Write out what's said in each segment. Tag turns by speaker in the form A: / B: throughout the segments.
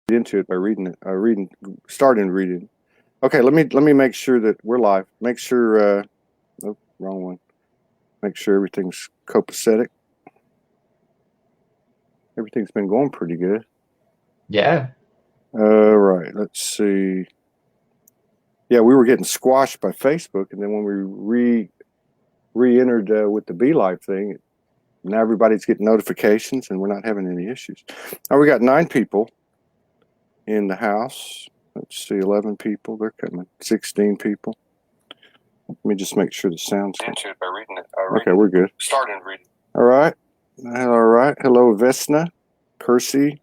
A: into it by reading it. Starting reading. Okay, let me make sure that we're live. Make sure. Oh, wrong one. Make sure everything's copacetic. Everything's been going pretty good.
B: Yeah.
A: Right. Let's see. Yeah, we were getting squashed by Facebook, and then when we re-entered with the Be Live thing, now everybody's getting notifications, and we're not having any issues. Now we got 9 people in the house. Let's see, 11 people. They're coming. 16 people. Let me just make sure the sound's
C: into it by reading it.
A: Okay, we're good.
C: Starting reading.
A: All right. All right. Hello, Vesna, Percy,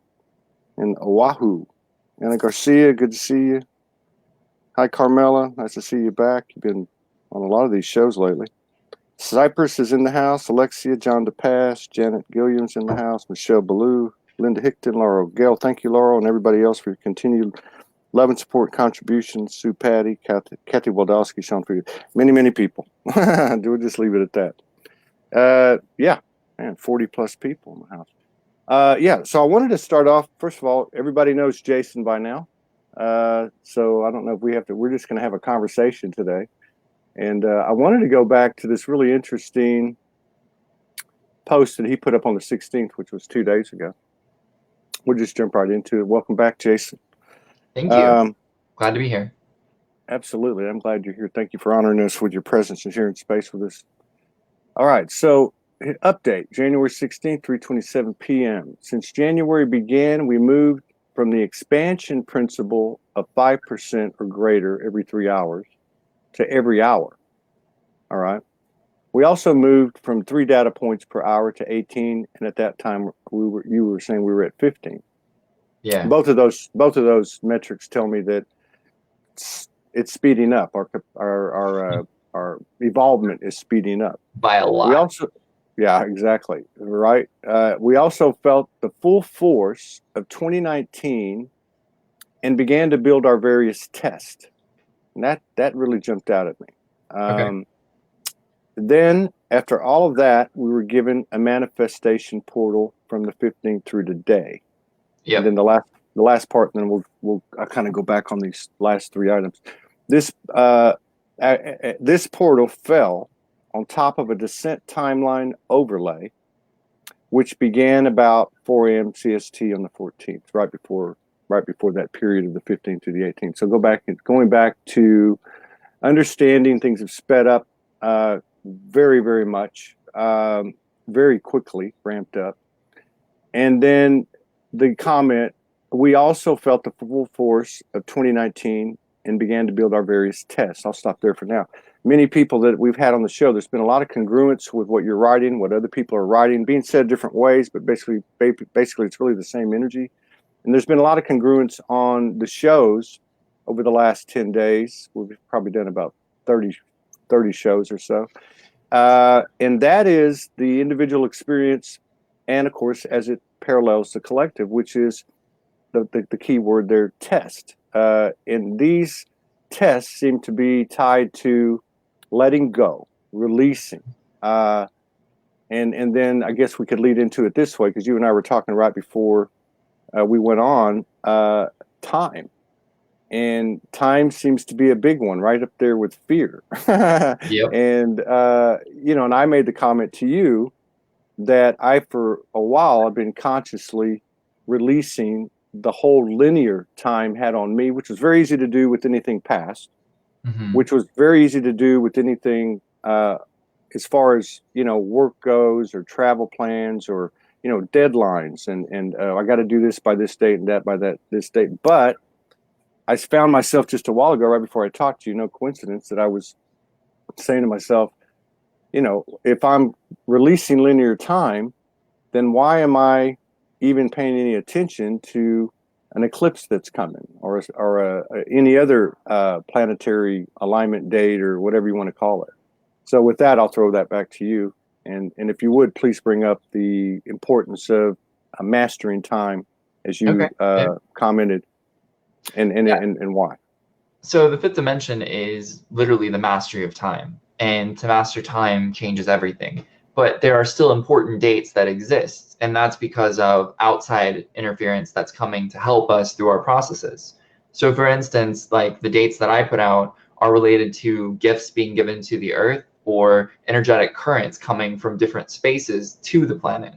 A: and Oahu. Anna Garcia, good to see you. Hi, Carmela. Nice to see you back. You've been on a lot of these shows lately. Cypress is in the house. Alexia, John DePass, Janet Gilliam's in the house. Michelle Ballou, Linda Hickton, Laurel Gale. Thank you, Laurel, and everybody else for your continued love and support contributions. Sue Patty, Kathy Waldowski, Sean Freed. Many people. We'll just leave it at that. Yeah, man, 40 plus people in the house. Yeah, so I wanted to start off, first of all, everybody knows Jason by now. So I don't know if we're just going to have a conversation today. And I wanted to go back to this really interesting post that he put up on the 16th, which was 2 days ago. We'll just jump right into it. Welcome back, Jason.
B: Thank you. Glad to be here.
A: Absolutely. I'm glad you're here. Thank you for honoring us with your presence and sharing space with us. All right. So update, January 16th, 3:27 p.m. Since January began, we moved from the expansion principle of 5% or greater every 3 hours to every hour. All right. We also moved from 3 data points per hour to 18, and at that time you were saying we were at 15.
B: Yeah.
A: Both of those metrics tell me that it's speeding up. Our evolvement is speeding up
B: By a lot.
A: We also, yeah, exactly, right. We also felt the full force of 2019 and began to build our various tests. And that really jumped out at me.
B: Okay.
A: Then, after all of that, we were given a manifestation portal from the 15th through today.
B: Yeah.
A: And then the last part, and then we'll kind of go back on these last 3 items. This portal fell on top of a descent timeline overlay, which began about 4 a.m. CST on the 14th, right before that period of the 15th to the 18th. So going back to understanding things have sped up very, very much, very quickly ramped up. And then the comment, we also felt the full force of 2019 and began to build our various tests. I'll stop there for now. Many people that we've had on the show, there's been a lot of congruence with what you're writing, what other people are writing, being said different ways, but basically it's really the same energy. And there's been a lot of congruence on the shows over the last 10 days. We've probably done about 30 shows or so. And that is the individual experience, and of course, as it parallels the collective, which is the key word there, test. And these tests seem to be tied to letting go, releasing. And then I guess we could lead into it this way, because you and I were talking right before we went on, time. And time seems to be a big one, right up there with fear.
B: Yep.
A: And, and I made the comment to you that for a while, I've been consciously releasing the whole linear time had on me, which was very easy to do with anything past, which was very easy to do with anything as far as, work goes, or travel plans, or, deadlines. And I got to do this by this date and that by this date. But I found myself just a while ago, right before I talked to you, no coincidence, that I was saying to myself, if I'm releasing linear time, then why am I even paying any attention to an eclipse that's coming, or any other planetary alignment date, or whatever you want to call it? So with that, I'll throw that back to you. And if you would, please bring up the importance of mastering time, as you commented, and why.
B: So the fifth dimension is literally the mastery of time. And to master time changes everything. but there are still important dates that exist, and that's because of outside interference that's coming to help us through our processes. So for instance, like the dates that I put out are related to gifts being given to the earth or energetic currents coming from different spaces to the planet.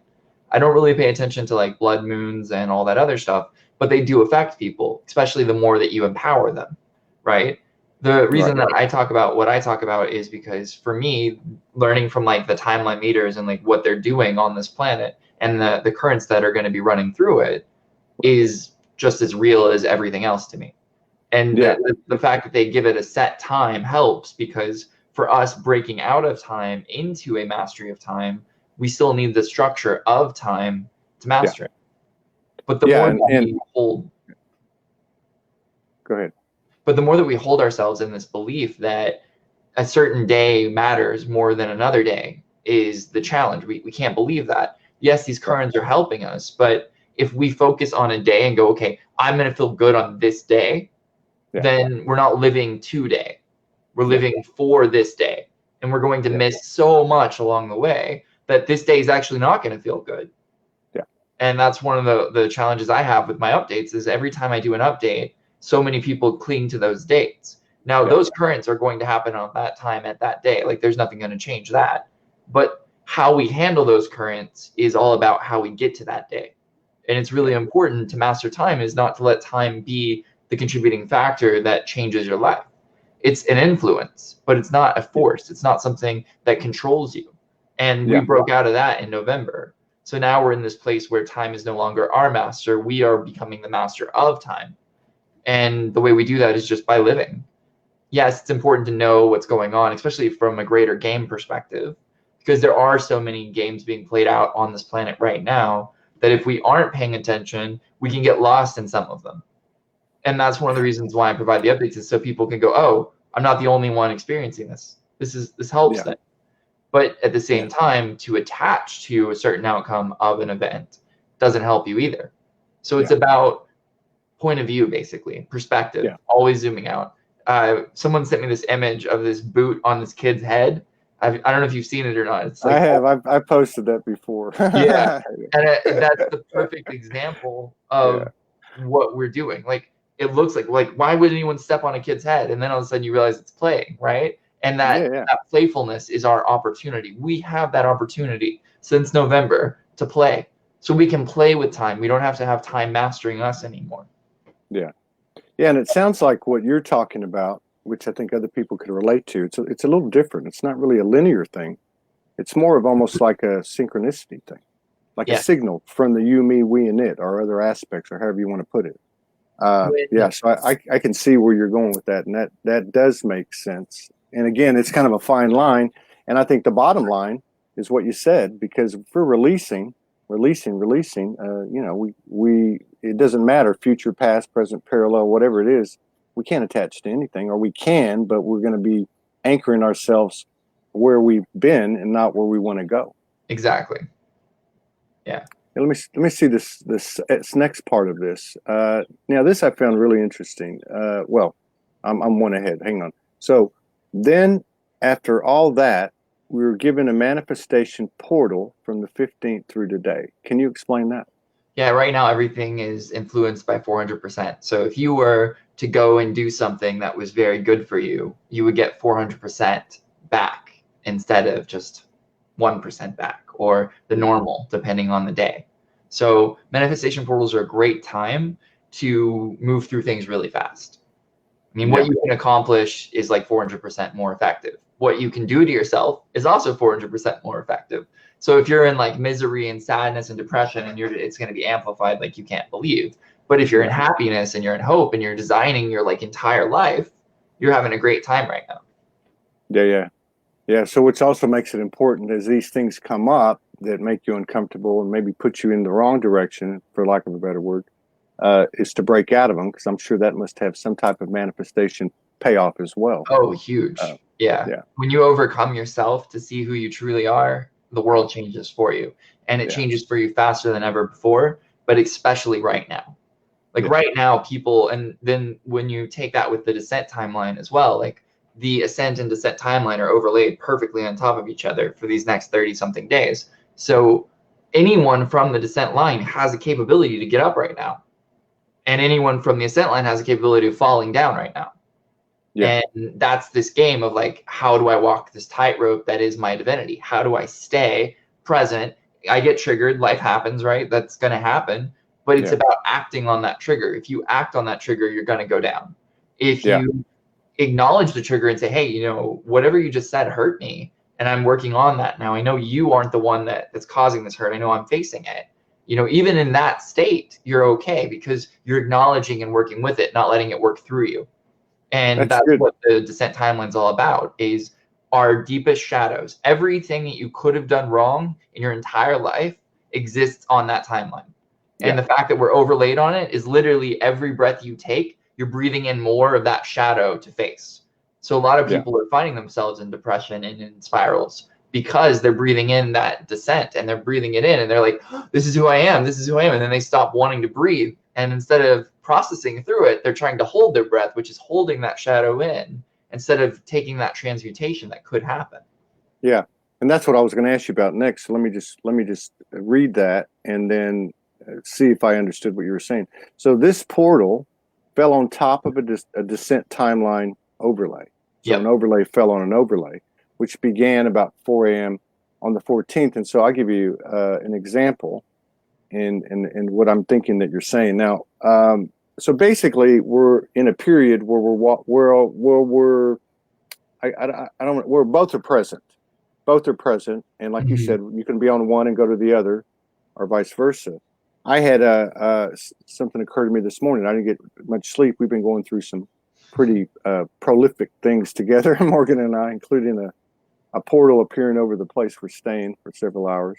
B: I don't really pay attention to like blood moons and all that other stuff, but they do affect people, especially the more that you empower them, right? The reason that I talk about what I talk about is because for me, learning from like the timeline meters and like what they're doing on this planet and the currents that are going to be running through it is just as real as everything else to me. And the fact that they give it a set time helps, because for us breaking out of time into a mastery of time, we still need the structure of time to master it. But the more that we hold,
A: go ahead.
B: But the more that we hold ourselves in this belief that a certain day matters more than another day is the challenge. We can't believe that. Yes, these currents are helping us, but if we focus on a day and go, okay, I'm going to feel good on this day, then we're not living today. We're living for this day. And we're going to miss so much along the way that this day is actually not going to feel good. And that's one of the challenges I have with my updates is every time I do an update, so many people cling to those dates. Now, those currents are going to happen on that time at that day. Like there's nothing going to change that. But how we handle those currents is all about how we get to that day. And it's really important to master time is not to let time be the contributing factor that changes your life. It's an influence, but it's not a force. It's not something that controls you. And we broke out of that in November. So now we're in this place where time is no longer our master. We are becoming the master of time. And the way we do that is just by living. Yes, it's important to know what's going on, especially from a greater game perspective, because there are so many games being played out on this planet right now that if we aren't paying attention, we can get lost in some of them. And that's one of the reasons why I provide the updates is so people can go, oh, I'm not the only one experiencing this. This helps them. But at the same time, to attach to a certain outcome of an event doesn't help you either. So it's about point of view, basically, perspective, always zooming out. Someone sent me this image of this boot on this kid's head. I don't know if you've seen it or not. It's like,
A: I have. I posted that before.
B: And that's the perfect example of what we're doing. Like, it looks like why would anyone step on a kid's head? And then all of a sudden you realize it's playing, right? And that playfulness is our opportunity. We have that opportunity since November to play. So we can play with time. We don't have to have time mastering us anymore.
A: Yeah, and it sounds like what you're talking about, which I think other people could relate to, it's a little different. It's not really a linear thing. It's more of almost like a synchronicity thing, like a signal from the you, me, we, and it, or other aspects, or however you want to put it. So I can see where you're going with that, and that does make sense. And again, it's kind of a fine line. And I think the bottom line is what you said, because if we're releasing, it doesn't matter, future, past, present, parallel, whatever it is, we can't attach to anything, or we can, but we're going to be anchoring ourselves where we've been and not where we want to go.
B: Exactly. Yeah.
A: Let me see this next part of this. Now this I found really interesting. I'm one ahead. Hang on. So then after all that, we were given a manifestation portal from the 15th through today. Can you explain that?
B: Yeah, right now everything is influenced by 400%. So if you were to go and do something that was very good for you, you would get 400% back instead of just 1% back, or the normal, depending on the day. So manifestation portals are a great time to move through things really fast. I mean, what you can accomplish is like 400% more effective. What you can do to yourself is also 400% more effective. So if you're in like misery and sadness and depression, and it's going to be amplified like you can't believe. But if you're in happiness and you're in hope and you're designing your like entire life, you're having a great time right now.
A: Yeah. So which also makes it important as these things come up that make you uncomfortable and maybe put you in the wrong direction, for lack of a better word, is to break out of them, because I'm sure that must have some type of manifestation payoff as well.
B: Oh, huge. When you overcome yourself to see who you truly are, the world changes for you, and it changes for you faster than ever before, but especially right now. Like right now, people, and then when you take that with the descent timeline as well, like the ascent and descent timeline are overlaid perfectly on top of each other for these next 30 something days. So anyone from the descent line has a capability to get up right now. And anyone from the ascent line has a capability of falling down right now.
A: Yeah.
B: And that's this game of like, how do I walk this tightrope that is my divinity? How do I stay present? I get triggered, life happens, right? That's going to happen. But it's about acting on that trigger. If you act on that trigger, you're going to go down. If you acknowledge the trigger and say, hey, you know, whatever you just said hurt me, and I'm working on that now. I know you aren't the one that's causing this hurt. I know I'm facing it. You know, even in that state, you're okay because you're acknowledging and working with it, not letting it work through you. And that's what the descent timeline is all about, is our deepest shadows. Everything that you could have done wrong in your entire life exists on that timeline. And the fact that we're overlaid on it is literally every breath you take, you're breathing in more of that shadow to face. So a lot of people are finding themselves in depression and in spirals because they're breathing in that descent and they're breathing it in and they're like, oh, this is who I am. This is who I am. And then they stop wanting to breathe. And instead of processing through it, they're trying to hold their breath, which is holding that shadow in instead of taking that transmutation that could happen.
A: Yeah. And that's what I was going to ask you about next. So let me just read that and then see if I understood what you were saying. So this portal fell on top of a descent timeline overlay. So an overlay fell on an overlay, which began about 4 a.m. on the 14th. And so I'll give you an example in what I'm thinking that you're saying. Now, so basically we're in a period where we're both are present. Both are present. And like you said, you can be on one and go to the other or vice versa. I had something occur to me this morning. I didn't get much sleep. We've been going through some pretty prolific things together, Morgan and I, including a portal appearing over the place we're staying for several hours,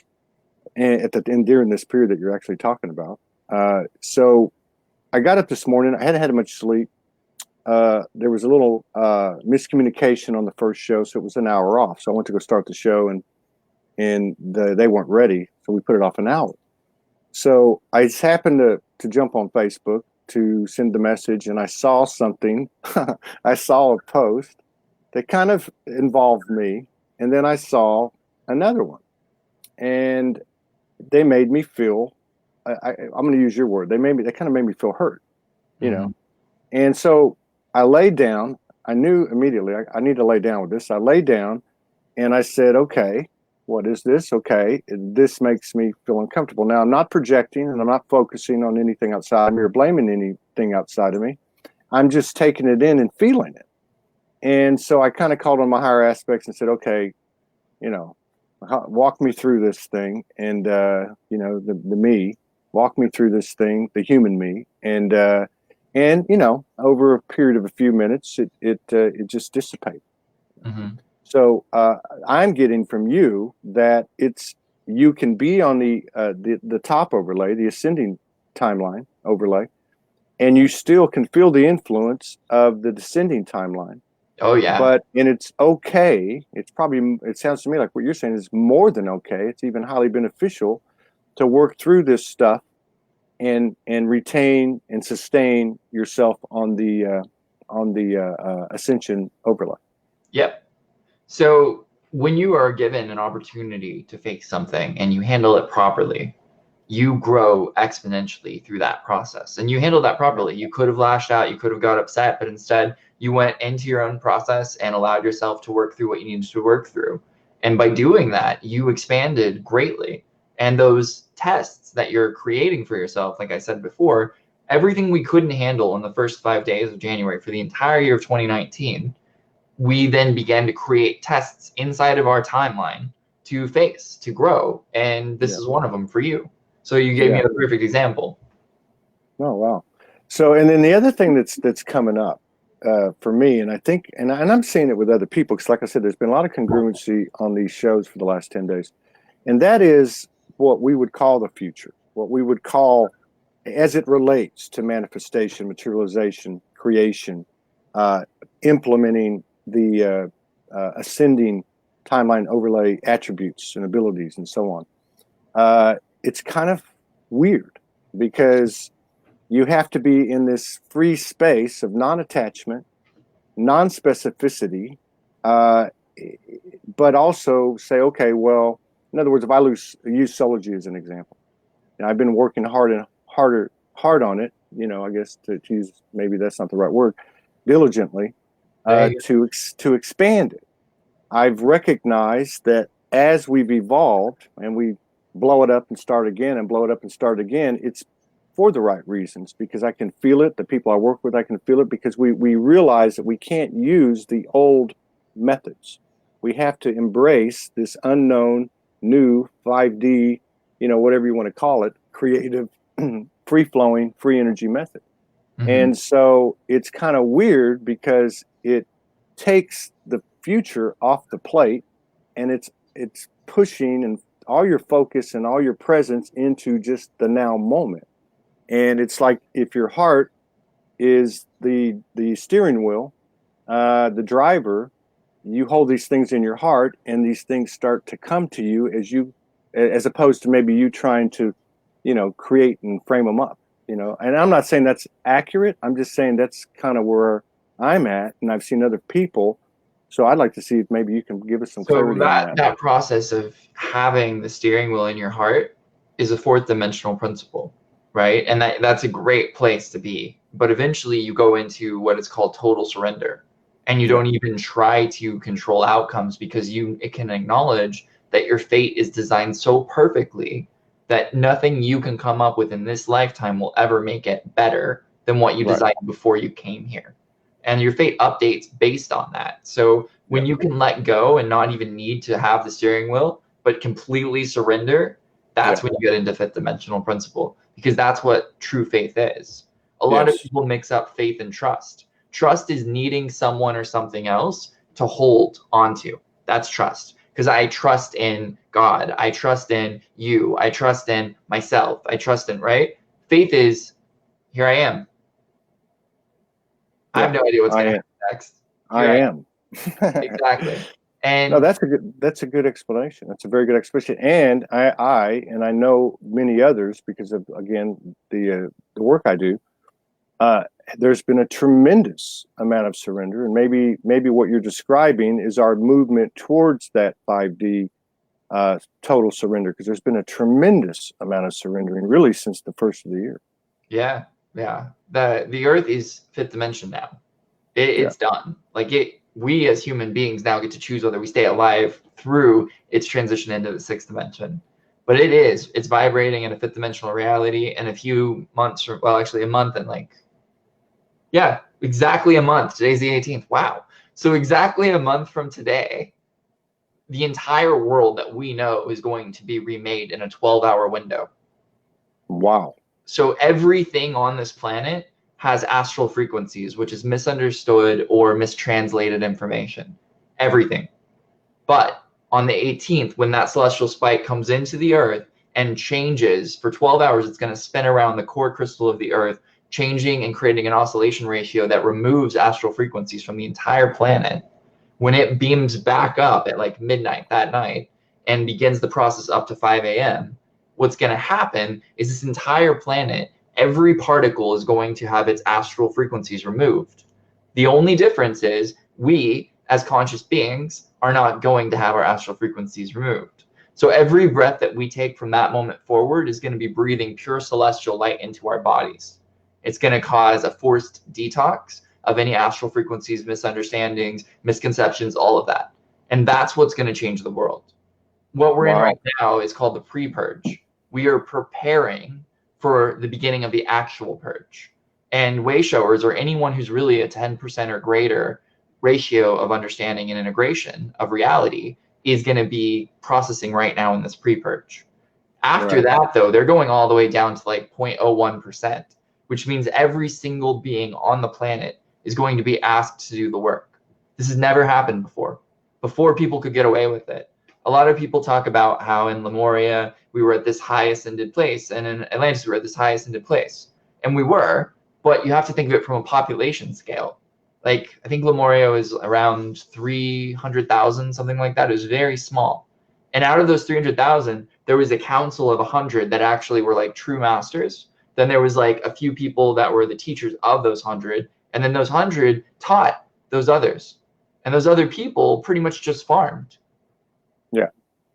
A: and during this period that you're actually talking about. So I got up this morning. I hadn't had much sleep. There was a little miscommunication on the first show, so it was an hour off. So I went to go start the show, and they weren't ready, so we put it off an hour. So I just happened to jump on Facebook to send the message, and I saw something. I saw a post that kind of involved me, and then I saw another one, and they made me feel. I'm going to use your word. They kind of made me feel hurt, you know. And so I laid down. I knew immediately I need to lay down with this. I laid down, and I said, "Okay, what is this? Okay, this makes me feel uncomfortable." Now, I'm not projecting and I'm not focusing on anything outside of me or blaming anything outside of me. I'm just taking it in and feeling it. And so I kind of called on my higher aspects and said, okay, you know, walk me through this thing. And, you know, the me, walk me through this thing, the human me. And you know, over a period of a few minutes, it just dissipated. So I'm getting from you that you can be on the top overlay, the ascending timeline overlay, and you still can feel the influence of the descending timeline.
B: Oh yeah.
A: But it's okay. It sounds to me like what you're saying is more than okay. It's even highly beneficial to work through this stuff and retain and sustain yourself on the ascension overlay.
B: Yep. So when you are given an opportunity to face something and you handle it properly, you grow exponentially through that process. And you handled that properly. You could have lashed out, you could have got upset, but instead you went into your own process and allowed yourself to work through what you needed to work through. And by doing that, you expanded greatly. And those tests that you're creating for yourself, like I said before, everything we couldn't handle in the first 5 days of January for the entire year of 2019, we then began to create tests inside of our timeline to face, to grow. And this is one of them for you. So you gave me a perfect example.
A: Oh, wow. So, and then the other thing that's coming up for me, and I think, and I'm seeing it with other people, because like I said, there's been a lot of congruency on these shows for the last 10 days. And that is what we would call the future, what we would call, as it relates to manifestation, materialization, creation, implementing the ascending timeline overlay attributes and abilities and so on. It's kind of weird because you have to be in this free space of non-attachment, non-specificity, but also say, okay, well, in other words, if I use Soulogy as an example, and I've been working hard on it, I guess to use, maybe that's not the right word, diligently, to expand it. I've recognized that as we've evolved and we blow it up and start again and blow it up and start again, it's for the right reasons, because I can feel it. The people I work with, I can feel it, because we realize that we can't use the old methods. We have to embrace this unknown, new 5D, whatever you want to call it, creative, free-flowing, free energy method. Mm-hmm. And so it's kind of weird because it takes the future off the plate, and it's pushing and all your focus and all your presence into just the now moment. And it's like if your heart is the steering wheel, the driver, you hold these things in your heart, and these things start to come to you as opposed to maybe you trying to, create and frame them up, And I'm not saying that's accurate. I'm just saying that's kind of where I'm at, and I've seen other people. So I'd like to see if maybe you can give us some clarity on
B: that process of having the steering wheel in your heart is a fourth dimensional principle, right? And that's a great place to be. But eventually you go into what is called total surrender, and you don't even try to control outcomes, because it can acknowledge that your fate is designed so perfectly that nothing you can come up with in this lifetime will ever make it better than what you designed before you came here. And your fate updates based on that. So when you can let go and not even need to have the steering wheel, but completely surrender, that's when you get into fifth dimensional principle, because that's what true faith is. A lot of people mix up faith and trust. Trust is needing someone or something else to hold onto. That's trust. Because I trust in God. I trust in you. I trust in myself. I trust in, right? Faith is, here I am. I have no idea what's going to happen next.
A: I am.
B: Exactly. And
A: no, that's a good explanation. That's a very good explanation. And I know many others, because of, again, the work I do. There's been a tremendous amount of surrender, and maybe what you're describing is our movement towards that 5D total surrender, because there's been a tremendous amount of surrendering really since the first of the year.
B: Yeah. The Earth is fifth dimension now. It's done. We as human beings now get to choose whether we stay alive through its transition into the sixth dimension. But it's vibrating in a fifth dimensional reality. In a few months, actually a month and exactly a month. Today's the 18th. Wow. So exactly a month from today, the entire world that we know is going to be remade in a 12-hour window.
A: Wow.
B: So everything on this planet has astral frequencies, which is misunderstood or mistranslated information. Everything. But on the 18th, when that celestial spike comes into the Earth and changes for 12 hours, it's going to spin around the core crystal of the Earth, changing and creating an oscillation ratio that removes astral frequencies from the entire planet. When it beams back up at midnight that night and begins the process up to 5 a.m., what's going to happen is this entire planet, every particle is going to have its astral frequencies removed. The only difference is we, as conscious beings, are not going to have our astral frequencies removed. So every breath that we take from that moment forward is going to be breathing pure celestial light into our bodies. It's going to cause a forced detox of any astral frequencies, misunderstandings, misconceptions, all of that. And that's what's going to change the world. What we're in right now is called the pre-purge. We are preparing for the beginning of the actual purge. And Wayshowers, or anyone who's really a 10% or greater ratio of understanding and integration of reality, is going to be processing right now in this pre-purge. After that, though, they're going all the way down to 0.01%, which means every single being on the planet is going to be asked to do the work. This has never happened before. Before, people could get away with it. A lot of people talk about how in Lemuria we were at this high ascended place, and in Atlantis we were at this high ascended place. And we were, but you have to think of it from a population scale. I think Lemuria was around 300,000, something like that. It was very small. And out of those 300,000, there was a council of 100 that actually were true masters. Then there was a few people that were the teachers of those 100. And then those 100 taught those others. And those other people pretty much just farmed.
A: Yeah.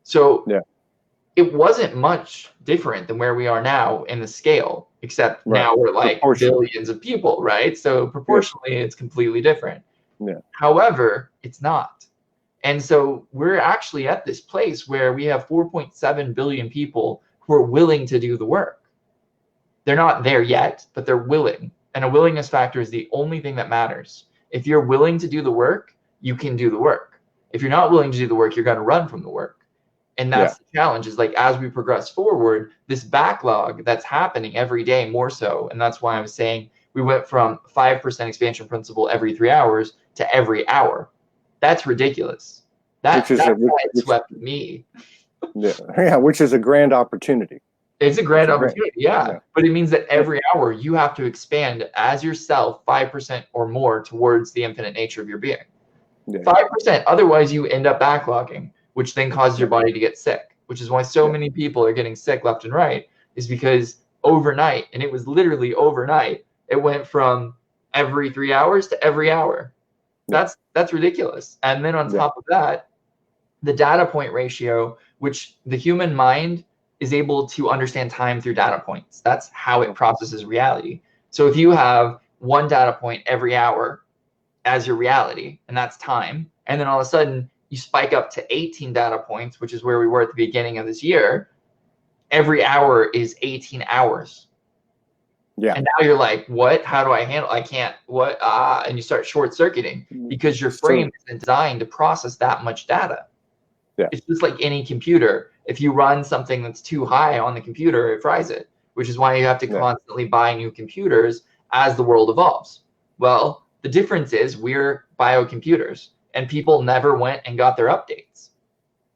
B: So
A: yeah.
B: It wasn't much different than where we are now in the scale, except now we're like billions of people, right? So proportionally, it's completely different.
A: Yeah.
B: However, it's not. And so we're actually at this place where we have 4.7 billion people who are willing to do the work. They're not there yet, but they're willing. And a willingness factor is the only thing that matters. If you're willing to do the work, you can do the work. If you're not willing to do the work, you're going to run from the work. And that's the challenge, is like, as we progress forward, this backlog that's happening every day more so. And that's why I was saying we went from 5% expansion principle every 3 hours to every hour. That's ridiculous. That's why it swept me.
A: Yeah, which is a grand opportunity.
B: It's a grand opportunity, yeah. But it means that every hour you have to expand as yourself 5% or more towards the infinite nature of your being. 5%. Otherwise, you end up backlogging, which then causes your body to get sick, which is why so many people are getting sick left and right, is because overnight, and it was literally overnight, it went from every 3 hours to every hour. That's ridiculous. And then on top of that, the data point ratio, which the human mind is able to understand time through data points. That's how it processes reality. So if you have one data point every hour as your reality, and that's time, and then all of a sudden you spike up to 18 data points, which is where we were at the beginning of this year, every hour is 18 hours. Yeah. And now you're like, what? How do I handle? I can't. What? And you start short circuiting because your frame isn't designed to process that much data. Yeah. It's just like any computer. If you run something that's too high on the computer, it fries it, which is why you have to constantly buy new computers as the world evolves. Well, the difference is we're biocomputers, and people never went and got their updates.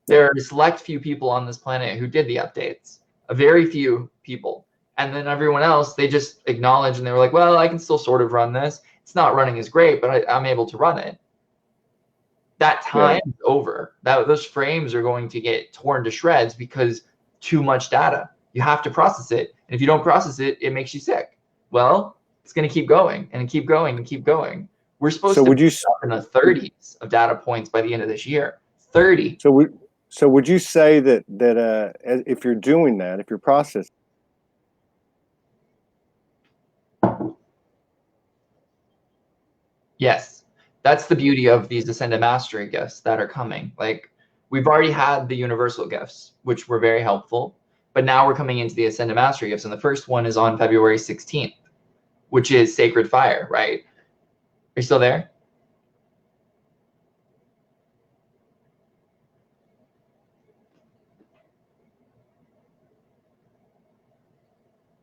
B: There are a select few people on this planet who did the updates, a very few people. And then everyone else, they just acknowledged, and they were like, well, I can still sort of run this. It's not running as great, but I'm able to run it. That time is over. Those frames are going to get torn to shreds because too much data. You have to process it. And if you don't process it, it makes you sick. Well, it's going to keep going and keep going and keep going. We're supposed to be up in the 30s of data points by the end of this year. 30.
A: So would you say that if you're doing that, if you're processing?
B: Yes. That's the beauty of these Ascended Mastery gifts that are coming. Like, we've already had the universal gifts, which were very helpful, but now we're coming into the Ascended Mastery gifts, and the first one is on February 16th, which is Sacred Fire, right? Are you still there?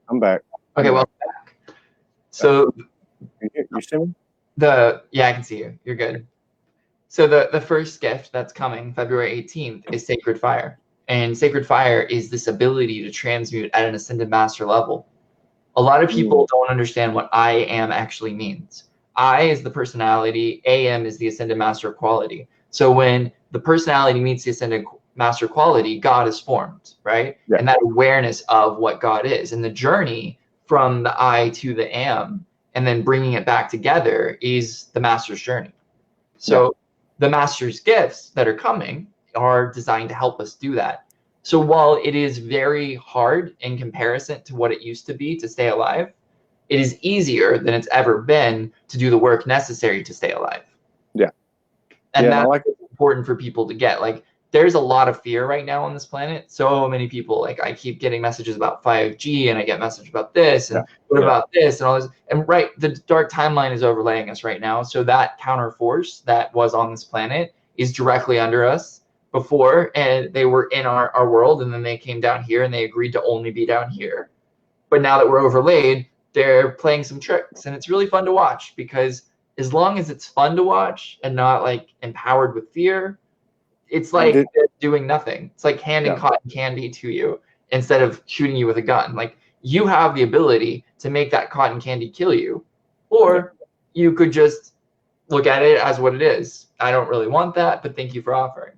A: I'm back.
B: Okay, well, back. So
A: you see me?
B: Yeah, I can see you. You're good. So the first gift that's coming February 18th is Sacred Fire. And Sacred Fire is this ability to transmute at an Ascended Master level. A lot of people don't understand what I am actually means. I is the personality, AM is the Ascended Master quality. So when the personality meets the Ascended Master quality, God is formed, right? Yeah. And that awareness of what God is. And the journey from the I to the AM and then bringing it back together is the Master's journey. So the Master's gifts that are coming are designed to help us do that. So while it is very hard in comparison to what it used to be to stay alive, it is easier than it's ever been to do the work necessary to stay alive. Yeah. And that's important for people to get. Like, there's a lot of fear right now on this planet. So many people, like, I keep getting messages about 5G, and I get messages about this, and what about this, and all this. And the dark timeline is overlaying us right now. So that counter force that was on this planet is directly under us before, and they were in our world, and then they came down here and they agreed to only be down here. But now that we're overlaid, they're playing some tricks, and it's really fun to watch, because as long as it's fun to watch and not like empowered with fear, it's like doing nothing. It's like handing cotton candy to you instead of shooting you with a gun. Like, you have the ability to make that cotton candy kill you, or you could just look at it as what it is. I don't really want that, but thank you for offering.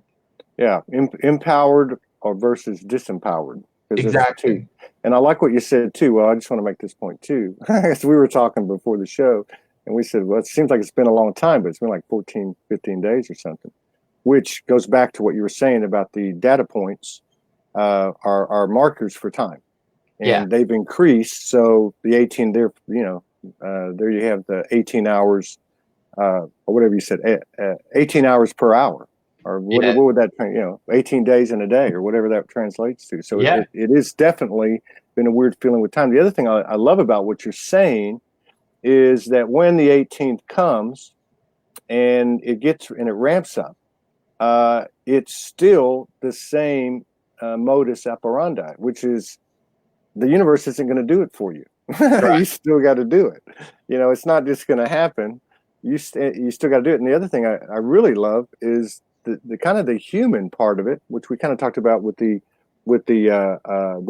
A: Yeah, empowered or versus disempowered.
B: Exactly.
A: And I like what you said too. Well, I just want to make this point too. As we were talking before the show, And we said, well, it seems like it's been a long time, but it's been like 14, 15 days or something, which goes back to what you were saying about the data points are markers for time. And they've increased. So the 18 there, there you have the 18 hours, or whatever you said, 18 hours per hour, or what would that, 18 days in a day, or whatever that translates to. So it is definitely been a weird feeling with time. The other thing I love about what you're saying is that when the 18th comes and it ramps up, it's still the same modus operandi, which is the universe isn't going to do it for you. You still got to do it. It's not just going to happen. You still got to do it. And the other thing I really love is the kind of the human part of it, which we kind of talked about with the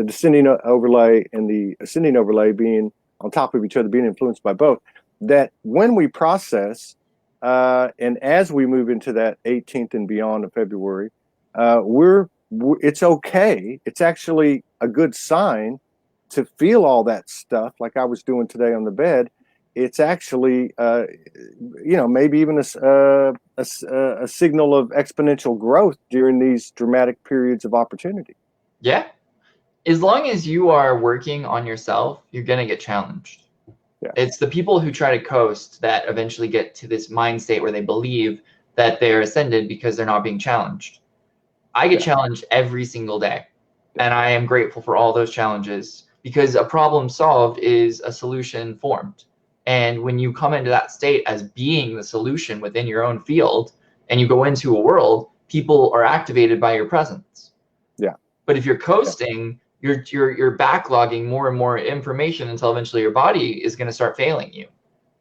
A: descending overlay and the ascending overlay being on top of each other, being influenced by both. That when we process, and as we move into that 18th and beyond of February, it's okay. It's actually a good sign to feel all that stuff like I was doing today on the bed. It's actually, maybe even a signal of exponential growth during these dramatic periods of opportunity.
B: Yeah. As long as you are working on yourself, you're going to get challenged. Yeah. It's the people who try to coast that eventually get to this mind state where they believe that they're ascended because they're not being challenged. I get challenged every single day. And I am grateful for all those challenges, because a problem solved is a solution formed. And when you come into that state as being the solution within your own field, and you go into a world, people are activated by your presence.
A: Yeah.
B: But if you're coasting, you're backlogging more and more information until eventually your body is going to start failing you.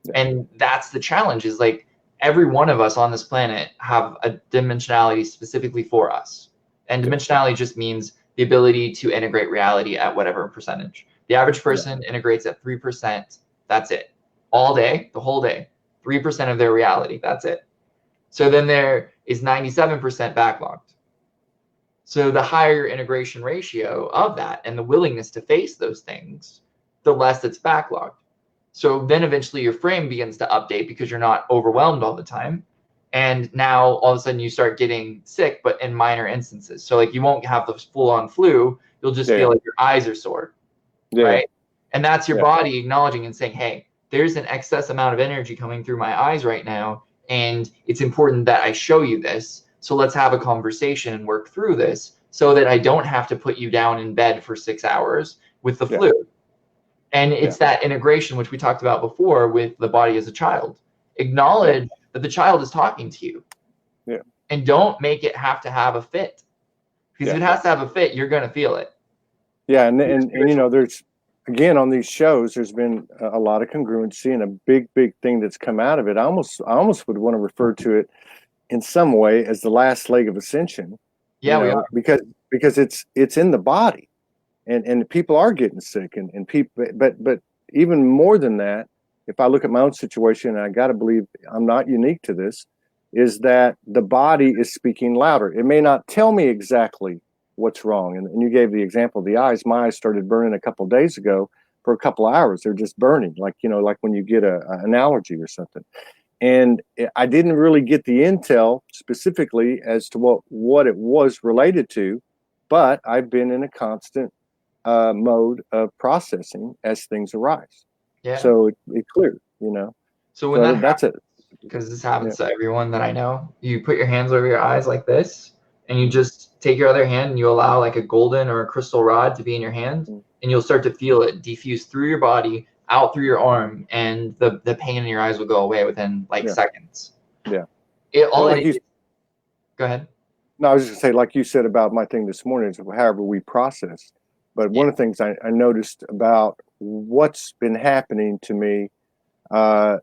B: Yeah. And that's the challenge, is like every one of us on this planet have a dimensionality specifically for us. And dimensionality just means the ability to integrate reality at whatever percentage. The average person integrates at 3%. That's it. All day, the whole day, 3% of their reality. That's it. So then there is 97% backlogged. So the higher integration ratio of that and the willingness to face those things, the less it's backlogged. So then eventually your frame begins to update because you're not overwhelmed all the time. And now all of a sudden you start getting sick, but in minor instances. So like you won't have the full-on flu. You'll just feel like your eyes are sore, right? And that's your body acknowledging and saying, hey, there's an excess amount of energy coming through my eyes right now, and it's important that I show you this. So let's have a conversation and work through this so that I don't have to put you down in bed for 6 hours with the flu. And it's that integration, which we talked about before with the body as a child. Acknowledge that the child is talking to you. Yeah. And don't make it have to have a fit. Because if it has to have a fit, you're going to feel it.
A: Yeah, and there's, again, on these shows, there's been a lot of congruency, and a big thing that's come out of it. I almost would want to refer to it in some way as the last leg of ascension.
B: Yeah, we are.
A: Because it's in the body, and people are getting sick, and people, but even more than that, if I look at my own situation, and I got to believe I'm not unique to this, is that the body is speaking louder. It may not tell me exactly what's wrong. And you gave the example of the eyes. My eyes started burning a couple of days ago for a couple of hours. They're just burning, like when you get an allergy or something. And I didn't really get the intel specifically as to what it was related to, but I've been in a constant mode of processing as things arise. Yeah. So it cleared,
B: So when that's it. Because this happens to everyone that I know. You put your hands over your eyes like this, and you just take your other hand and you allow like a golden or a crystal rod to be in your hand, and you'll start to feel it diffuse through your body, out through your arm, and the pain in your eyes will go away within seconds. Yeah. Go ahead.
A: No, I was just going to say, like you said about my thing this morning, is however we process. But one of the things I noticed about what's been happening to me, and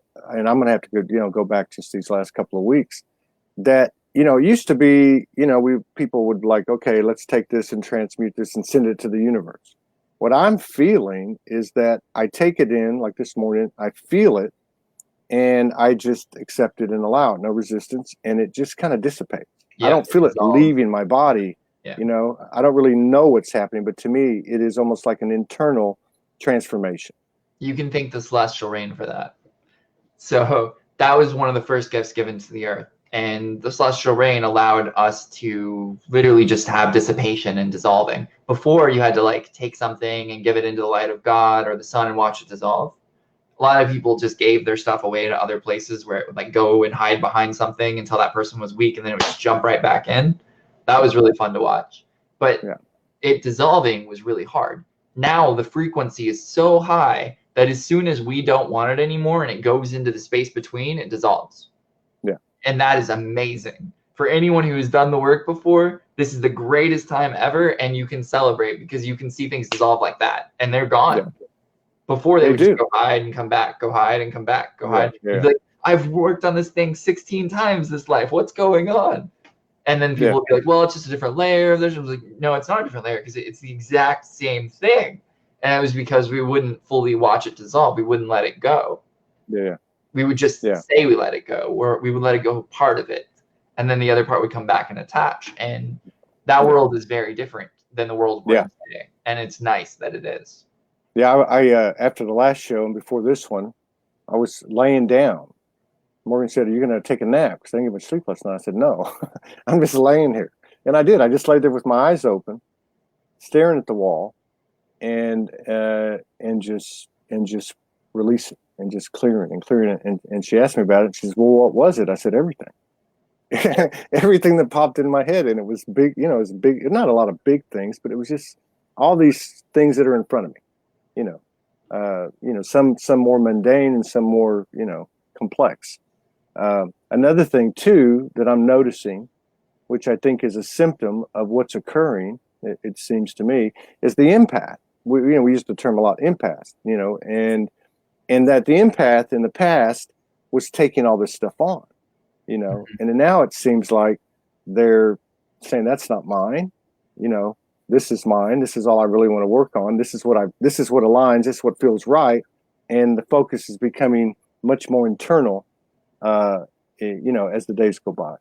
A: I'm going to have to go back just these last couple of weeks, that, it used to be, people would like, okay, let's take this and transmute this and send it to the universe. What I'm feeling is that I take it in, like this morning, I feel it, and I just accept it and allow it, no resistance, and it just kind of dissipates. I don't feel it leaving my body. I don't really know what's happening, but to me, it is almost like an internal transformation.
B: You can thank the celestial rain for that. So that was one of the first gifts given to the earth. And the celestial rain allowed us to literally just have dissipation and dissolving. Before, you had to like take something and give it into the light of God or the sun and watch it dissolve. A lot of people just gave their stuff away to other places where it would like go and hide behind something until that person was weak, and then it would just jump right back in. That was really fun to watch. But it dissolving was really hard. Now the frequency is so high that as soon as we don't want it anymore and it goes into the space between, it dissolves.
A: Yeah.
B: And that is amazing. For anyone who has done the work before, this is the greatest time ever, and you can celebrate because you can see things dissolve like that, and they're gone.
A: Yeah.
B: Before they would just go hide and come back, go hide and come back, go hide.
A: Yeah.
B: You'd be like, I've worked on this thing 16 times this life. What's going on? And then people would be like, well, it's just a different layer. There's like, no, it's not a different layer because it's the exact same thing. And it was because we wouldn't fully watch it dissolve. We wouldn't let it go.
A: Yeah.
B: We would just say we let it go, or we would let it go part of it. And then the other part would come back and attach. And that world is very different than the world we're in today. And it's nice that it is.
A: Yeah, I after the last show and before this one, I was laying down. Morgan said, "Are you going to take a nap?" Because I didn't get much sleep last night. I said, "No, I'm just laying here." And I did. I just laid there with my eyes open, staring at the wall, and just releasing and just clearing it. And she asked me about it. She says, "Well, what was it?" I said, "Everything." Everything that popped in my head, and it was big. You know, it was big. Not a lot of big things, but it was just all these things that are in front of me. Some more mundane and some more, complex. Another thing too that I'm noticing, which I think is a symptom of what's occurring, it seems to me, is the empath. We use the term a lot, empath, and that the empath in the past was taking all this stuff on, and now it seems like they're saying that's not mine, this is mine. This is all I really want to work on. This is what aligns. This is what feels right. And the focus is becoming much more internal, as the days go by.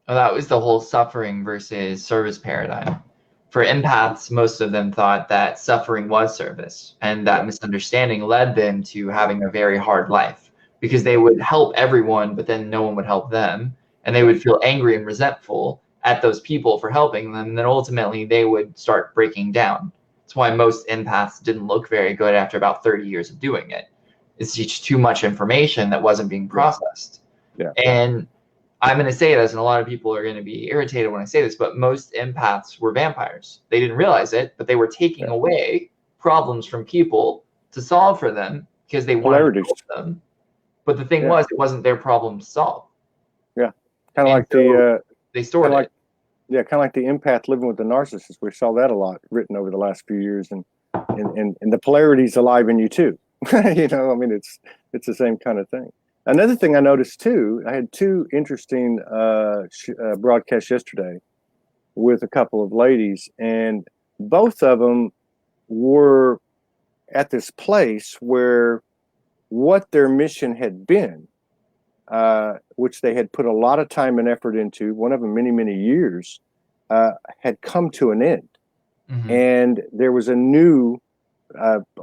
B: Well, that was the whole suffering versus service paradigm. For empaths, most of them thought that suffering was service, and that misunderstanding led them to having a very hard life because they would help everyone, but then no one would help them, and they would feel angry and resentful at those people for helping them, and then ultimately they would start breaking down. That's why most empaths didn't look very good after about 30 years of doing it. It's just too much information that wasn't being processed.
A: Yeah.
B: And I'm going to say this, and a lot of people are going to be irritated when I say this, but most empaths were vampires. They didn't realize it, but they were taking away problems from people to solve for them because they wanted to help them. But the thing was, it wasn't their problem to solve.
A: Yeah. Kind of like
B: they stored it.
A: Yeah, kind of like the empath living with the narcissist. We saw that a lot written over the last few years, and the polarity's alive in you too. It's the same kind of thing. Another thing I noticed too, I had two interesting broadcasts yesterday with a couple of ladies, and both of them were at this place where what their mission had been, which they had put a lot of time and effort into, one of them many, many years, had come to an end. Mm-hmm. And there was a new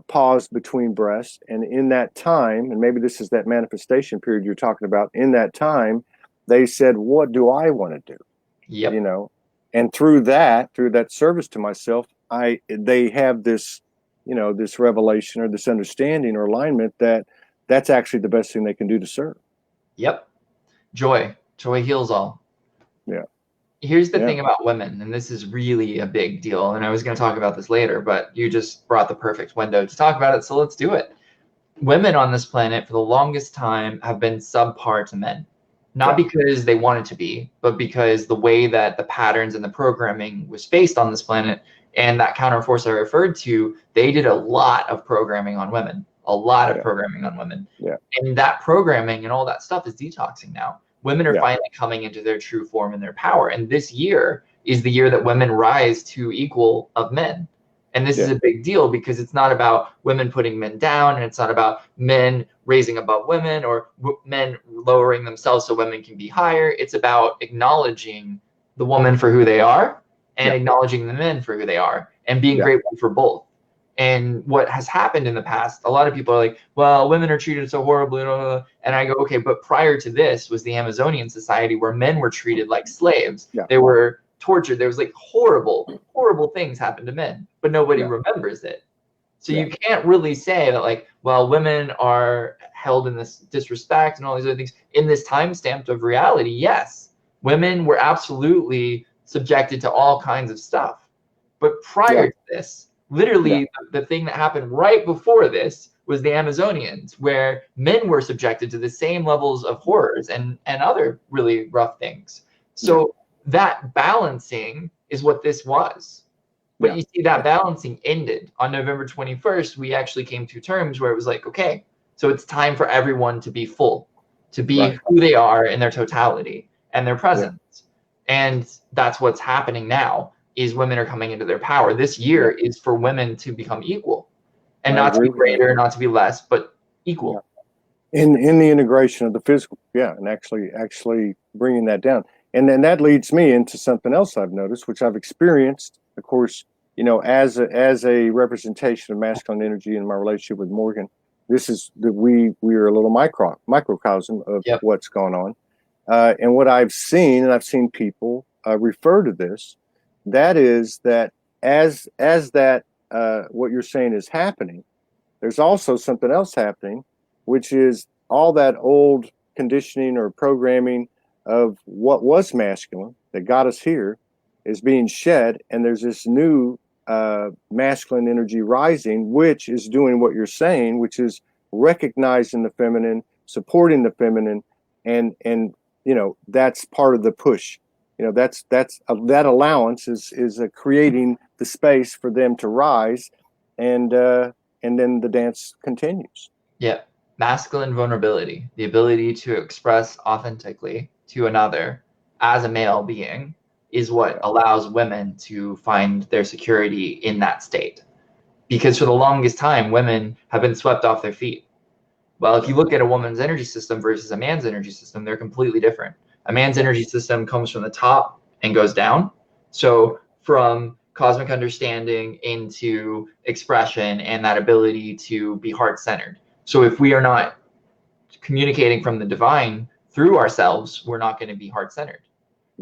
A: pause between breaths. And in that time, and maybe this is that manifestation period you're talking about, in that time, they said, what do I want to do?
B: Yep.
A: And through that service to myself, they have this, this revelation or this understanding or alignment that that's actually the best thing they can do to serve.
B: Yep. Joy heals all.
A: Yeah.
B: Here's the thing about women, and this is really a big deal, and I was going to talk about this later, but you just brought the perfect window to talk about it, so let's do it. Women on this planet for the longest time have been subpar to men. Not because they wanted to be, but because the way that the patterns and the programming was based on this planet and that counterforce I referred to, they did a lot of programming on women. Programming on women.
A: Yeah.
B: And that programming and all that stuff is detoxing now. Women are finally coming into their true form and their power. And this year is the year that women rise to equal of men. And this is a big deal because it's not about women putting men down, and it's not about men raising above women or men lowering themselves so women can be higher. It's about acknowledging the woman for who they are and acknowledging the men for who they are and being grateful for both. And what has happened in the past, a lot of people are like, well, women are treated so horribly. Blah, blah, blah. And I go, okay, but prior to this was the Amazonian society where men were treated like slaves.
A: Yeah.
B: They were tortured. There was like horrible, horrible things happened to men, but nobody
A: Yeah.
B: remembers it. So
A: Yeah.
B: you can't really say that, like, well, women are held in this disrespect and all these other things. In this time stamped of reality, yes, women were absolutely subjected to all kinds of stuff. But prior to this, literally the thing that happened right before this was the Amazonians, where men were subjected to the same levels of horrors and other really rough things. So that balancing is what this was. But you see that balancing ended on November 21st. We actually came to terms where it was like, okay, so it's time for everyone to be full, to be who they are in their totality and their presence. And that's what's happening now, is women are coming into their power. This year is for women to become equal, and not to be greater, not to be less, but equal.
A: In the integration of the physical, and actually bringing that down. And then that leads me into something else I've noticed, which I've experienced, of course, as a representation of masculine energy in my relationship with Morgan. This is that we are a little microcosm of what's going on. And what I've seen, and I've seen people refer to this, that is that as that what you're saying is happening, there's also something else happening, which is all that old conditioning or programming of what was masculine that got us here is being shed, and there's this new masculine energy rising, which is doing what you're saying, which is recognizing the feminine, supporting the feminine, and that's part of the push. That allowance is creating the space for them to rise, and then the dance continues.
B: Yeah, masculine vulnerability, the ability to express authentically to another as a male being, is what allows women to find their security in that state. Because for the longest time, women have been swept off their feet. Well, if you look at a woman's energy system versus a man's energy system, they're completely different. A man's energy system comes from the top and goes down. So from cosmic understanding into expression and that ability to be heart-centered. So if we are not communicating from the divine through ourselves, we're not going to be heart-centered.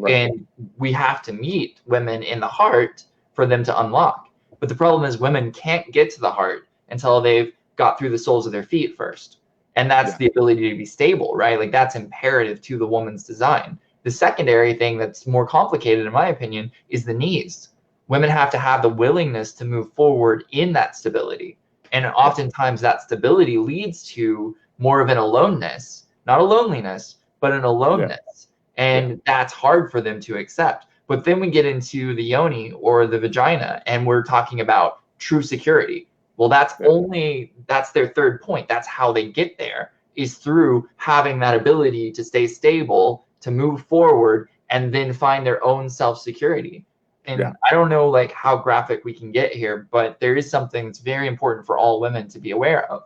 B: And we have to meet women in the heart for them to unlock. But the problem is women can't get to the heart until they've got through the soles of their feet first. And that's the ability to be stable, right? Like that's imperative to the woman's design. The secondary thing that's more complicated, in my opinion, is the knees. Women have to have the willingness to move forward in that stability. And oftentimes that stability leads to more of an aloneness, not a loneliness, but an aloneness. And that's hard for them to accept. But then we get into the yoni or the vagina, and we're talking about true security. Well, that's their third point. That's how they get there, is through having that ability to stay stable, to move forward, and then find their own self-security. And I don't know like how graphic we can get here, but there is something that's very important for all women to be aware of.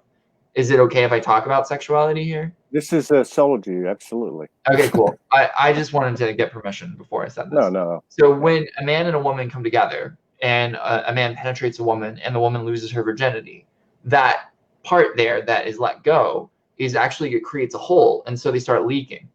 B: Is it okay if I talk about sexuality here?
A: This is a Soulogy, absolutely.
B: Okay, cool. I just wanted to get permission before I said this.
A: No.
B: So when a man and a woman come together and a man penetrates a woman and the woman loses her virginity, that part there that is let go is actually, it creates a hole. And so they start leaking.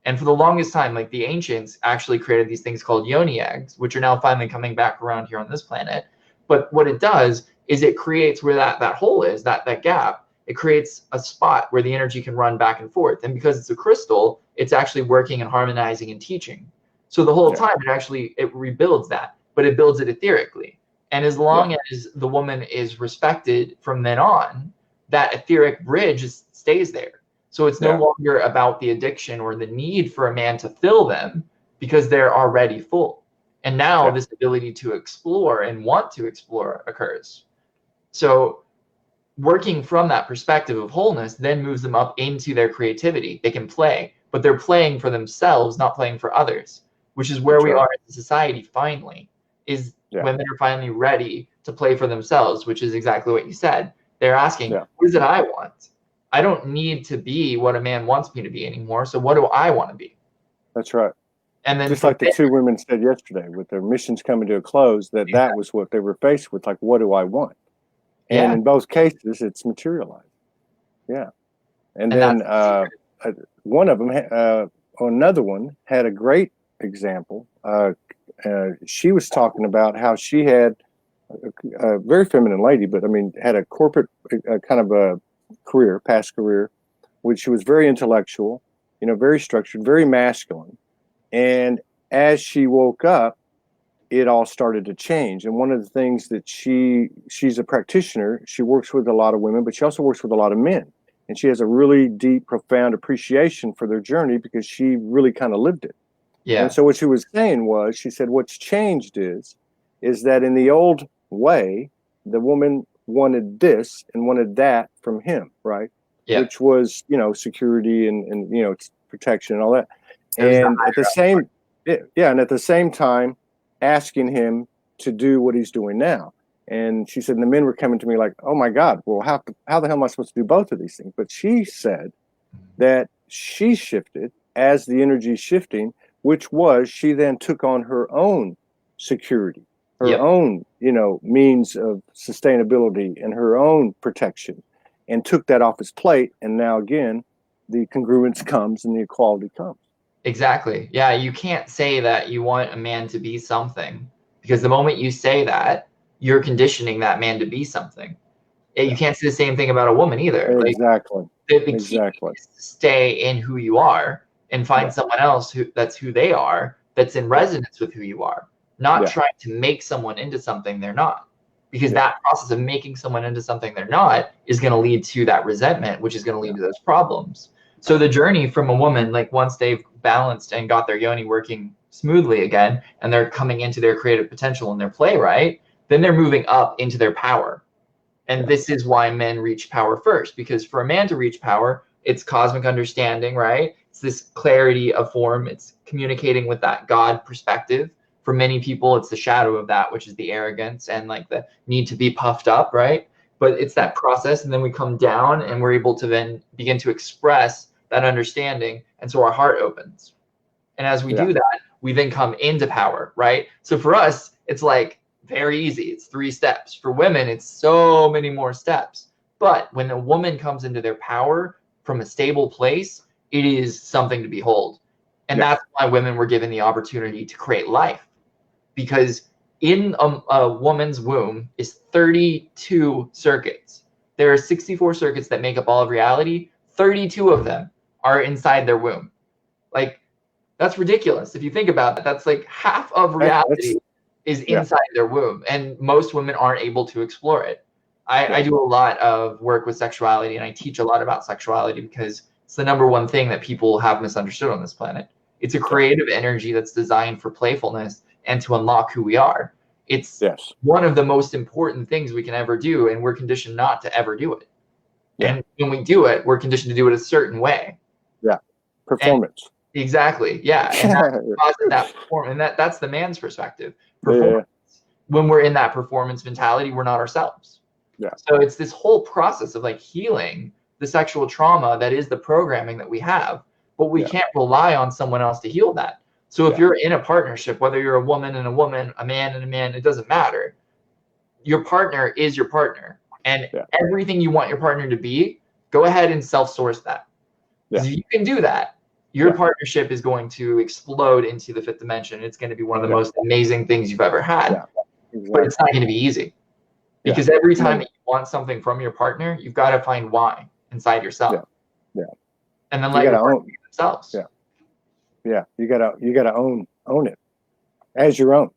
B: And for the longest time, like the ancients actually created these things called yoni eggs, which are now finally coming back around here on this planet. But what it does is it creates where that hole is, that gap. It creates a spot where the energy can run back and forth. And because it's a crystal, it's actually working and harmonizing and teaching. So the whole time it rebuilds that, but it builds it etherically. And as long as the woman is respected from then on, that etheric bridge stays there. So it's no longer about the addiction or the need for a man to fill them, because they're already full. And now this ability to explore and want to explore occurs. So working from that perspective of wholeness then moves them up into their creativity. They can play, but they're playing for themselves, not playing for others, which is where we are as a society finally, is women are finally ready to play for themselves, which is exactly what you said. They're asking, what is it I want? I don't need to be what a man wants me to be anymore, so what do I want to be?
A: That's right.
B: And then
A: just like the two women said yesterday, with their missions coming to a close, that was what they were faced with, like, what do I want? And
B: Yeah.
A: in both cases, it's materialized. Yeah. And
B: And
A: then
B: that's the secret.
A: one of them, another one had a great example. She was talking about how she had a very feminine lady, but I mean, had a corporate kind of a career, past career, which she was very intellectual, very structured, very masculine. And as she woke up, it all started to change. And one of the things that she's a practitioner, she works with a lot of women, but she also works with a lot of men. And she has a really deep, profound appreciation for their journey because she really kind of lived it.
B: Yeah.
A: And so what she was saying was, she said, what's changed is that in the old way, the woman wanted this and wanted that from him, right?
B: Yeah.
A: Which was, security and protection and all that.
B: It was
A: And at the same, and at the same time, asking him to do what he's doing now. And she said, and the men were coming to me like, oh my God, well, how the hell am I supposed to do both of these things? But she said that she shifted as the energy shifting, which was she then took on her own security, her own, means of sustainability and her own protection, and took that off his plate. And now again, the congruence comes and the equality comes.
B: Exactly. Yeah, you can't say that you want a man to be something, because the moment you say that, you're conditioning that man to be something. You can't say the same thing about a woman either.
A: Exactly.
B: Like, the key is to stay in who you are and find someone else that's who they are, that's in resonance with who you are, not trying to make someone into something they're not. Because that process of making someone into something they're not is going to lead to that resentment, which is going to lead to those problems. So the journey from a woman, like once they've balanced and got their yoni working smoothly again, and they're coming into their creative potential and their play, right? Then they're moving up into their power. And this is why men reach power first, because for a man to reach power, it's cosmic understanding, right? It's this clarity of form. It's communicating with that God perspective. For many people, it's the shadow of that, which is the arrogance and like the need to be puffed up, right? But it's that process. And then we come down and we're able to then begin to express that understanding. And so our heart opens. And as we do that, we then come into power, right? So for us, it's like very easy. It's 3 steps. For women, it's so many more steps. But when a woman comes into their power from a stable place, it is something to behold. And that's why women were given the opportunity to create life. Because in a woman's womb is 32 circuits. There are 64 circuits that make up all of reality. 32 of them are inside their womb. Like, that's ridiculous. If you think about it, that's like half of reality is inside their womb. And most women aren't able to explore it. I do a lot of work with sexuality, and I teach a lot about sexuality because it's the #1 thing that people have misunderstood on this planet. It's a creative energy that's designed for playfulness and to unlock who we are. It's one of the most important things we can ever do, and we're conditioned not to ever do it. And when we do it, we're conditioned to do it a certain way.
A: Performance.
B: Exactly. Yeah. And that's the man's perspective. Performance. When we're in that performance mentality, we're not ourselves. So it's this whole process of like healing the sexual trauma that is the programming that we have, but we can't rely on someone else to heal that. So if you're in a partnership, whether you're a woman and a woman, a man and a man, it doesn't matter. Your partner is your partner, and everything you want your partner to be, go ahead and self-source that. Because if you can do that, your partnership is going to explode into the 5th dimension. It's going to be one of the most amazing things you've ever had. But it's not going to be easy. Because every time that you want something from your partner, you've got to find why inside yourself. And then let your partner be themselves.
A: You gotta own it as your own.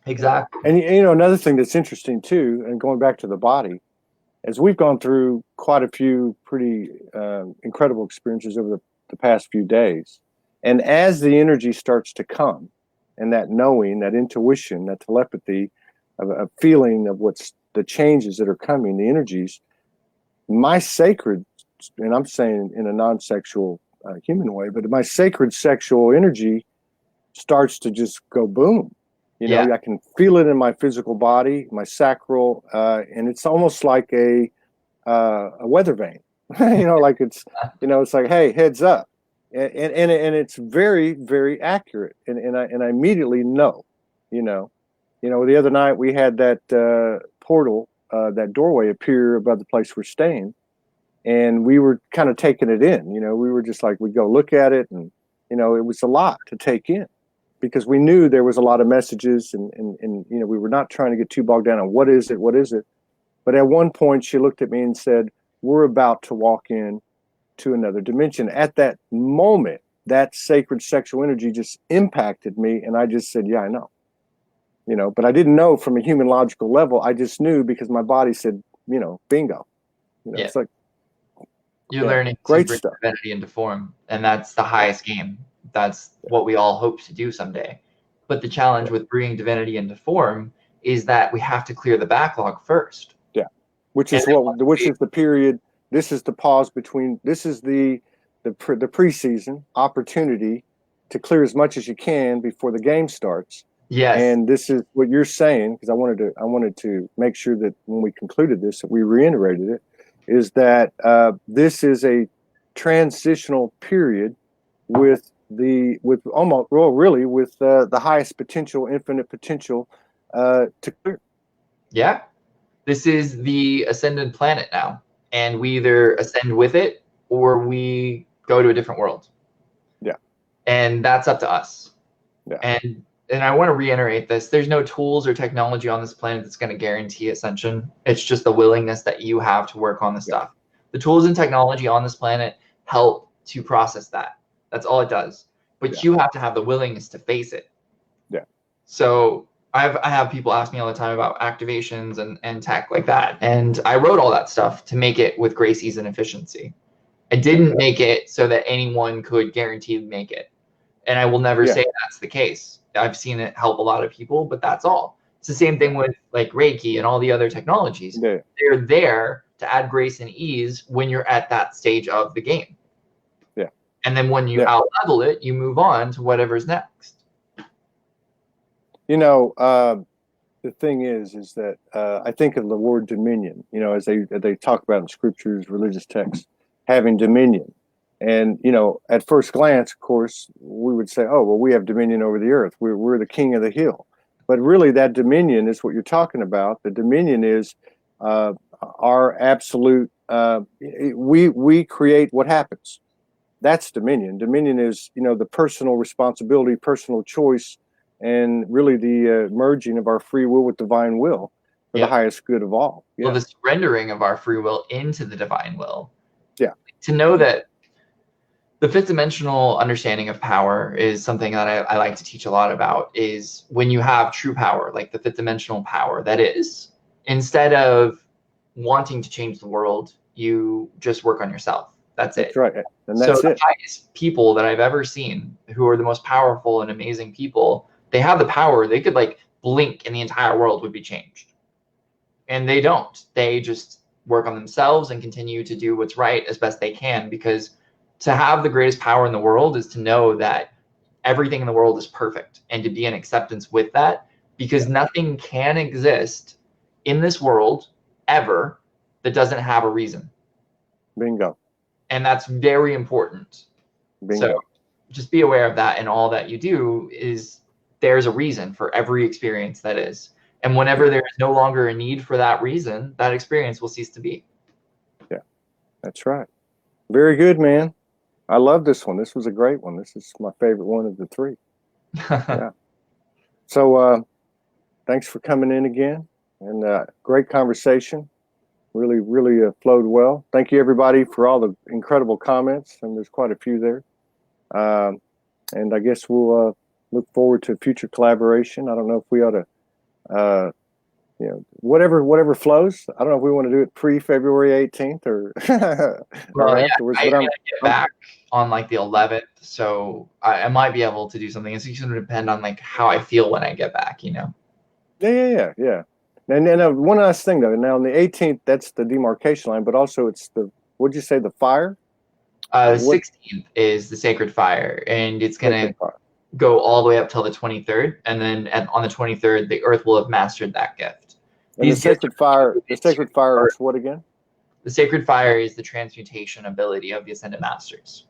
B: Exactly.
A: And another thing that's interesting too, and going back to the body, as we've gone through quite a few pretty incredible experiences over the past few days, and as the energy starts to come, and that knowing, that intuition, that telepathy, a feeling of what's the changes that are coming, the energies, my sacred, and I'm saying in a non-sexual human way, but my sacred sexual energy starts to just go boom. I can feel it in my physical body, my sacral, and it's almost like a weather vane. Like it's like, hey, heads up, and it's very, very accurate, and I immediately know. The other night we had that portal that doorway appear above the place we're staying. And we were kind of taking it in, we were just like, we'd go look at it, and, it was a lot to take in, because we knew there was a lot of messages, and we were not trying to get too bogged down on what is it. But at one point she looked at me and said, we're about to walk in to another dimension. At that moment, that sacred sexual energy just impacted me. And I just said, yeah, I know, but I didn't know from a human logical level. I just knew because my body said, bingo, it's like,
B: you're learning
A: great
B: to bring
A: stuff.
B: divinity into form, and that's the highest game. That's what we all hope to do someday. But the challenge with bringing divinity into form is that we have to clear the backlog first.
A: Yeah, which is the period. This is the pause between. This is the preseason opportunity to clear as much as you can before the game starts.
B: Yes.
A: And this is what you're saying, because I wanted to make sure that when we concluded this, that we reiterated it, is that this is a transitional period with the highest potential, infinite potential to clear.
B: Yeah, this is the ascended planet now, and we either ascend with it or we go to a different world.
A: Yeah,
B: and that's up to us.
A: Yeah,
B: and I want to reiterate this: there's no tools or technology on this planet that's going to guarantee ascension. It's just the willingness that you have to work on the stuff. The tools and technology on this planet help to process that. That's all it does. But you have to have the willingness to face it.
A: Yeah.
B: So I have people ask me all the time about activations and tech like that. And I wrote all that stuff to make it with grace, ease, and efficiency. I didn't make it so that anyone could guarantee to make it. And I will never say that's the case. I've seen it help a lot of people, but that's all. It's the same thing with like Reiki and all the other technologies.
A: Yeah.
B: They're there to add grace and ease when you're at that stage of the game.
A: Yeah.
B: And then when you out-level it, you move on to whatever's next.
A: The thing is that I think of the word dominion, as they talk about in scriptures, religious texts, having dominion. And, at first glance, of course, we would say, oh, well, we have dominion over the earth. We're the king of the hill. But really, that dominion is what you're talking about. The dominion is our absolute, we create what happens. That's dominion. Dominion is, the personal responsibility, personal choice, and really the merging of our free will with divine will for the highest good of all. Yeah.
B: Well, the surrendering of our free will into the divine will.
A: Yeah.
B: To know that the fifth dimensional understanding of power is something that I like to teach a lot about, is when you have true power, like the fifth dimensional power, that is, instead of wanting to change the world, you just work on yourself. That's it.
A: That's right. And that's
B: so the highest people that I've ever seen, who are the most powerful and amazing people, they have the power. They could like blink and the entire world would be changed. And they don't. They just work on themselves and continue to do what's right as best they can, because to have the greatest power in the world is to know that everything in the world is perfect, and to be in acceptance with that, because nothing can exist in this world ever that doesn't have a reason.
A: Bingo.
B: And that's very important.
A: Bingo.
B: So just be aware of that, and all that you do is there's a reason for every experience that is. And whenever there is no longer a need for that reason, that experience will cease to be.
A: Yeah, that's right. Very good, man. I love this one. This was a great one. This is my favorite one of the three. Yeah. So thanks for coming in again, and great conversation. Really, really flowed well. Thank you, everybody, for all the incredible comments, and there's quite a few there. And I guess we'll look forward to future collaboration. I don't know if we ought to, whatever flows. I don't know if we want to do it pre-February 18th or afterwards.
B: I'm gonna get back on like the 11th, so I might be able to do something. It's going to depend on like how I feel when I get back, Yeah.
A: And then one last thing though. Now on the 18th, that's the demarcation line, but also it's what'd you say, the fire?
B: The 16th is the sacred fire, and it's going to go all the way up till the 23rd, and then on the 23rd, the Earth will have mastered that gift.
A: And the sacred fire is what again?
B: The sacred fire is the transmutation ability of the Ascended Masters.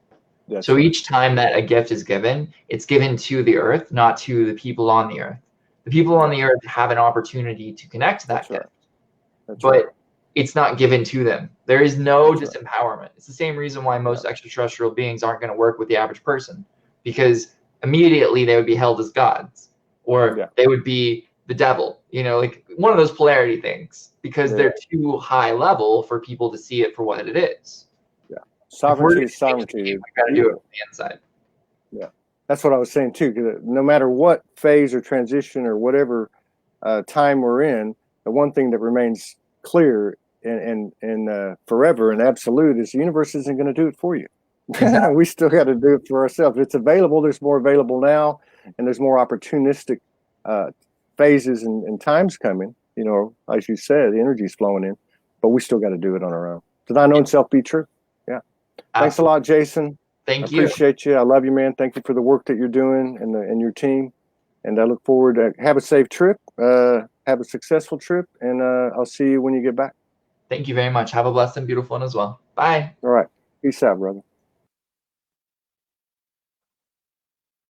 A: That's
B: so
A: right.
B: Each time that a gift is given, it's given to the Earth, not to the people on the Earth. The people on the Earth have an opportunity to connect to that gift.
A: That's
B: but
A: right.
B: it's not given to them. There is no
A: That's right.
B: disempowerment. It's the same reason why most extraterrestrial beings aren't going to work with the average person, because immediately they would be held as gods, or they would be the devil, you know, like one of those polarity things, because they're too high level for people to see it for what it is.
A: Yeah. Sovereignty is sovereignty.
B: We got to do it from the inside.
A: Yeah. That's what I was saying too, because no matter what phase or transition or whatever time we're in, the one thing that remains clear and forever and absolute is the universe isn't going to do it for you. Exactly. We still got to do it for ourselves. It's available. There's more available now, and there's more opportunistic phases and times coming. You know, as you said, the energy's flowing in, but we still got to do it on our own. Does I know itself be true? Yeah. Absolutely. Thanks a lot, Jason.
B: Thank you.
A: Appreciate you. I love you, man. Thank you for the work that you're doing and your team. And I look forward to have a safe trip, have a successful trip, and I'll see you when you get back.
B: Thank you very much. Have a blessed and beautiful one as well. Bye.
A: All right. Peace out, brother.